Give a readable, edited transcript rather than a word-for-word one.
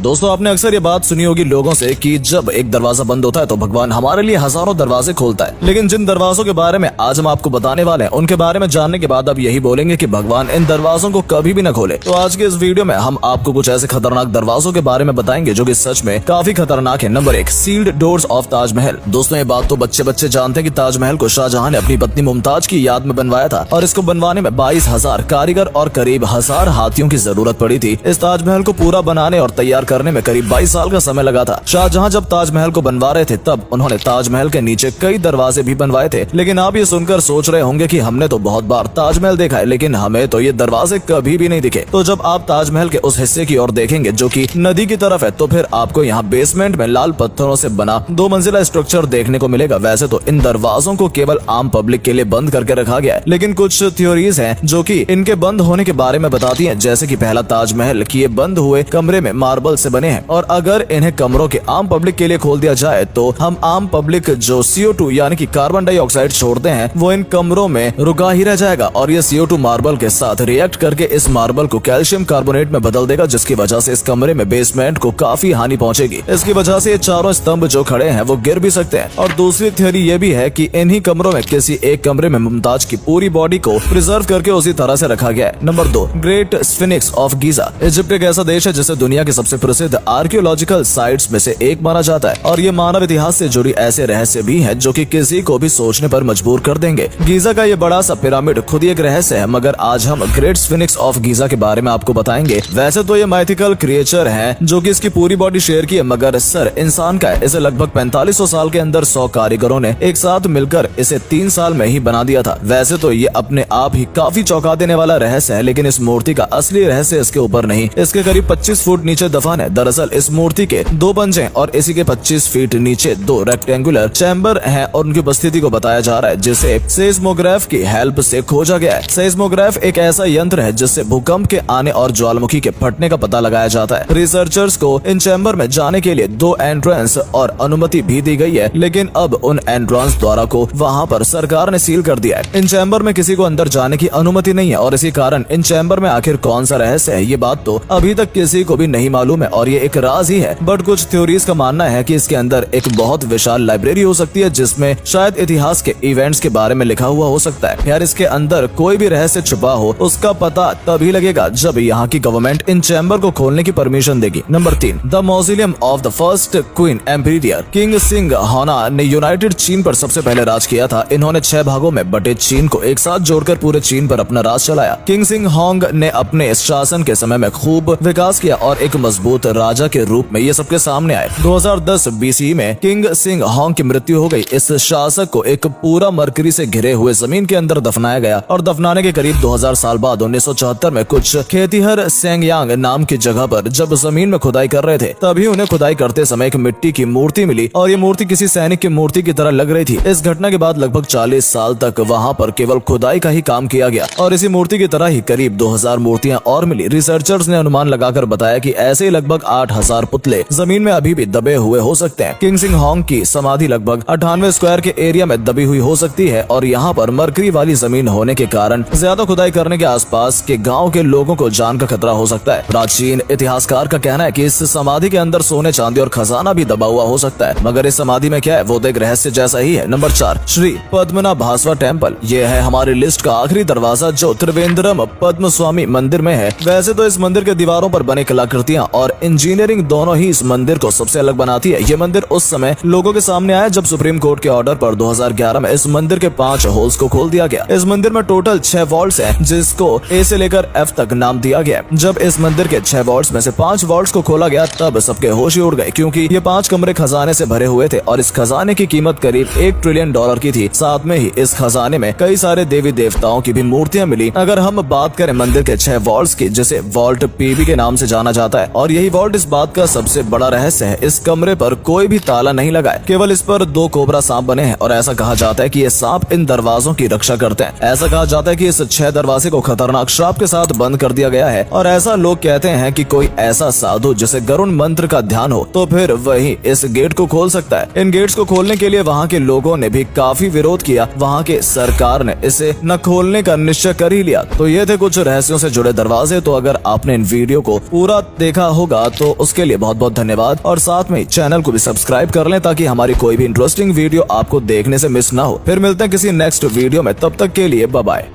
दोस्तों आपने अक्सर ये बात सुनी होगी लोगों से कि जब एक दरवाजा बंद होता है तो भगवान हमारे लिए हजारों दरवाजे खोलता है। लेकिन जिन दरवाजों के बारे में आज हम आपको बताने वाले हैं उनके बारे में जानने के बाद आप यही बोलेंगे कि भगवान इन दरवाजों को कभी भी न खोले। तो आज के इस वीडियो में हम आपको कुछ ऐसे खतरनाक दरवाजों के बारे में बताएंगे जो कि सच में काफी खतरनाक है। Number 1, sealed doors of Taj Mahal. दोस्तों ये बात तो बच्चे जानते हैं कि ताजमहल को शाहजहां ने अपनी पत्नी मुमताज की याद में बनवाया था और इसको बनवाने में 22,000 कारीगर और करीब 1000 हाथियों की जरूरत पड़ी थी। इस ताजमहल को पूरा बनाने और तैयार करने में करीब 22 साल का समय लगा था। शाहजहां जब ताजमहल को बनवा रहे थे तब उन्होंने ताजमहल के नीचे कई दरवाजे भी बनवाए थे। लेकिन आप ये सुनकर सोच रहे होंगे कि हमने तो बहुत बार ताजमहल देखा है लेकिन हमें तो ये दरवाजे कभी भी नहीं दिखे। तो जब आप ताजमहल के उस हिस्से की ओर देखेंगे जो कि नदी की तरफ है तो फिर आपको यहाँ बेसमेंट में लाल पत्थरों से बना 2 मंजिला स्ट्रक्चर देखने को मिलेगा। वैसे तो इन दरवाजों को केवल आम पब्लिक के लिए बंद करके रखा गया है, लेकिन कुछ थ्योरीज हैं जो कि इनके बंद होने के बारे में बताती हैं। जैसे कि पहला ताजमहल की ये बंद हुए कमरे में मार्बल से बने हैं और अगर इन्हें कमरों के आम पब्लिक के लिए खोल दिया जाए तो हम आम पब्लिक जो CO2 यानी कि कार्बन डाइऑक्साइड छोड़ते हैं वो इन कमरों में रुका ही रह जाएगा और ये CO2 मार्बल के साथ रिएक्ट करके इस मार्बल को कैल्शियम कार्बोनेट में बदल देगा, जिसकी वजह से इस कमरे में बेसमेंट को काफी हानि पहुंचेगी। इसकी वजह से ये चारों स्तंभ जो खड़े हैं वो गिर भी सकते हैं। और दूसरी थ्योरी ये भी है कि इन्हीं कमरों में किसी एक कमरे में मुमताज की पूरी बॉडी को प्रिजर्व करके उसी तरह से रखा गया है। Number 2, great sphinx of Giza. Egypt एक ऐसा देश है जिसे दुनिया के सबसे प्रसिद्ध आर्कियोलॉजिकल साइट्स में से एक माना जाता है और ये मानव इतिहास से जुड़ी ऐसे रहस्य भी हैं जो कि किसी को भी सोचने पर मजबूर कर देंगे। गीजा का ये बड़ा सा पिरामिड खुद ही एक रहस्य है, मगर आज हम ग्रेट स्फिनिक्स ऑफ गीजा के बारे में आपको बताएंगे। वैसे तो ये माइथिकल क्रिएचर है जो कि इसकी पूरी बॉडी शेयर की है, मगर सर इंसान का है। इसे लगभग 4500 साल के अंदर 100 कारीगरों ने एक साथ मिलकर इसे 3 साल में ही बना दिया था। वैसे तो ये अपने आप ही काफी चौंका देने वाला रहस्य है, लेकिन इस मूर्ति का असली रहस्य इसके ऊपर नहीं, इसके करीब 25 फुट नीचे दफन है। दरअसल इस मूर्ति के 2 पंजे और इसी के 25 फीट नीचे 2 रेक्टेंगुलर चैम्बर हैं और उनकी उपस्थिति को बताया जा रहा है जिसे सेस्मोग्राफ की हेल्प से खोजा गया है। सेस्मोग्राफ एक ऐसा यंत्र है जिससे भूकंप के आने और ज्वालामुखी के फटने का पता लगाया जाता है। रिसर्चर्स को इन चैम्बर में जाने के लिए 2 एंट्रेंस और अनुमति भी दी गई है, लेकिन अब उन एंट्रेंस द्वारा को वहां पर सरकार ने सील कर दिया है। इन चैम्बर में किसी को अंदर जाने की अनुमति नहीं है और इसी कारण इन चैम्बर में आखिर कौन सा रहस्य है ये बात तो अभी तक किसी को भी नहीं मालूम है और ये एक राज ही है। बट कुछ थ्योरीज का मानना है कि इसके अंदर एक बहुत विशाल लाइब्रेरी हो सकती है जिसमें शायद इतिहास के इवेंट्स के बारे में लिखा हुआ हो सकता है। यार इसके अंदर कोई भी रहस्य छुपा हो उसका पता तभी लगेगा जब यहाँ की गवर्नमेंट इन चैम्बर को खोलने की परमिशन देगी। Number 3, the mausoleum of the first queen emperor. किंग सिंह होना ने यूनाइटेड चीन पर सबसे पहले राज किया था। इन्होंने 6 भागों में बटे चीन को एक साथ जोड़कर पूरे चीन पर अपना राज चलाया। किंग सिंह होंग ने अपने शासन के समय में खूब विकास किया और एक मजबूत राजा के रूप में ये सबके सामने आए। 2010 BC में किंग सिंह होंग की मृत्यु हो गई। इस शासक को एक पूरा मरकरी से घिरे हुए जमीन के अंदर दफनाया गया और दफनाने के करीब 2000 साल बाद 1974 में कुछ खेतिहर सेंगयांग नाम की जगह पर जब जमीन में खुदाई कर रहे थे तभी उन्हें खुदाई करते समय एक मिट्टी की मूर्ति मिली और ये मूर्ति किसी सैनिक की मूर्ति की तरह लग रही थी। इस घटना के बाद लगभग 40 साल तक वहाँ पर केवल खुदाई का ही काम किया गया और इसी मूर्ति की तरह ही करीब 2000 मूर्तियाँ और मिली। रिसर्चर्स ने अनुमान लगाकर बताया कि ऐसे लगभग 8000 पुतले जमीन में अभी भी दबे हुए हो सकते हैं। किंग सिंह होंग की समाधि लगभग 98 स्क्वायर के एरिया में दबी हुई हो सकती है और यहाँ पर मरकरी वाली जमीन होने के कारण ज्यादा खुदाई करने के आसपास के गाँव के लोगों को जान का खतरा हो सकता है। प्राचीन इतिहासकार का कहना है कि इस समाधि के अंदर सोने चांदी और खजाना भी दबा हुआ हो सकता है, मगर इस समाधि में क्या है वो तो एक रहस्य जैसा ही है। Number 4, Shri Padmanabhaswamy temple. ये है हमारी लिस्ट का आखिरी दरवाजा जो त्रिवेंद्रम पद्म स्वामी मंदिर में है। वैसे तो इस मंदिर के दीवारों पर बने कलाकृतियाँ और इंजीनियरिंग दोनों ही इस मंदिर को सबसे अलग बनाती है। ये मंदिर उस समय लोगों के सामने आया जब सुप्रीम कोर्ट के ऑर्डर पर 2011 में इस मंदिर के 5 होल्स को खोल दिया गया। इस मंदिर में टोटल 6 वॉल्ट्स हैं जिसको A से लेकर F तक नाम दिया गया। जब इस मंदिर के 6 वॉल्ट्स में से 5 वॉल्ट्स को खोला गया तब सबके होश ही उड़ गए क्योंकि ये 5 कमरे खजाने से भरे हुए थे और इस खजाने की कीमत करीब $1 ट्रिलियन की थी। साथ में ही इस खजाने में कई सारे देवी देवताओं की भी मूर्तियां मिली। अगर हम बात करें मंदिर के 6 वॉल्ट्स की जिसे वॉल्ट PB के नाम से जाना जाता है और यही वॉल्ट इस बात का सबसे बड़ा रहस्य है। इस कमरे पर कोई भी ताला नहीं लगा है, केवल इस पर 2 कोबरा सांप बने हैं और ऐसा कहा जाता है कि ये सांप इन दरवाजों की रक्षा करते हैं। ऐसा कहा जाता है कि इस 6 दरवाजे को खतरनाक श्राप के साथ बंद कर दिया गया है और ऐसा लोग कहते हैं कि कोई ऐसा साधु जिसे गरुण मंत्र का ध्यान हो तो फिर वही इस गेट को खोल सकता है। इन गेट्स को खोलने के लिए वहाँ के लोगों ने भी काफी विरोध किया। वहाँ के सरकार ने इसे न खोलने का निश्चय कर ही लिया। तो ये थे कुछ रहस्यों से जुड़े दरवाजे। तो अगर आपने इन वीडियो को पूरा देखा होगा होगा तो उसके लिए बहुत बहुत धन्यवाद, और साथ में चैनल को भी सब्सक्राइब कर लें ताकि हमारी कोई भी इंटरेस्टिंग वीडियो आपको देखने से मिस ना हो। फिर मिलते हैं किसी नेक्स्ट वीडियो में, तब तक के लिए बाय बाय।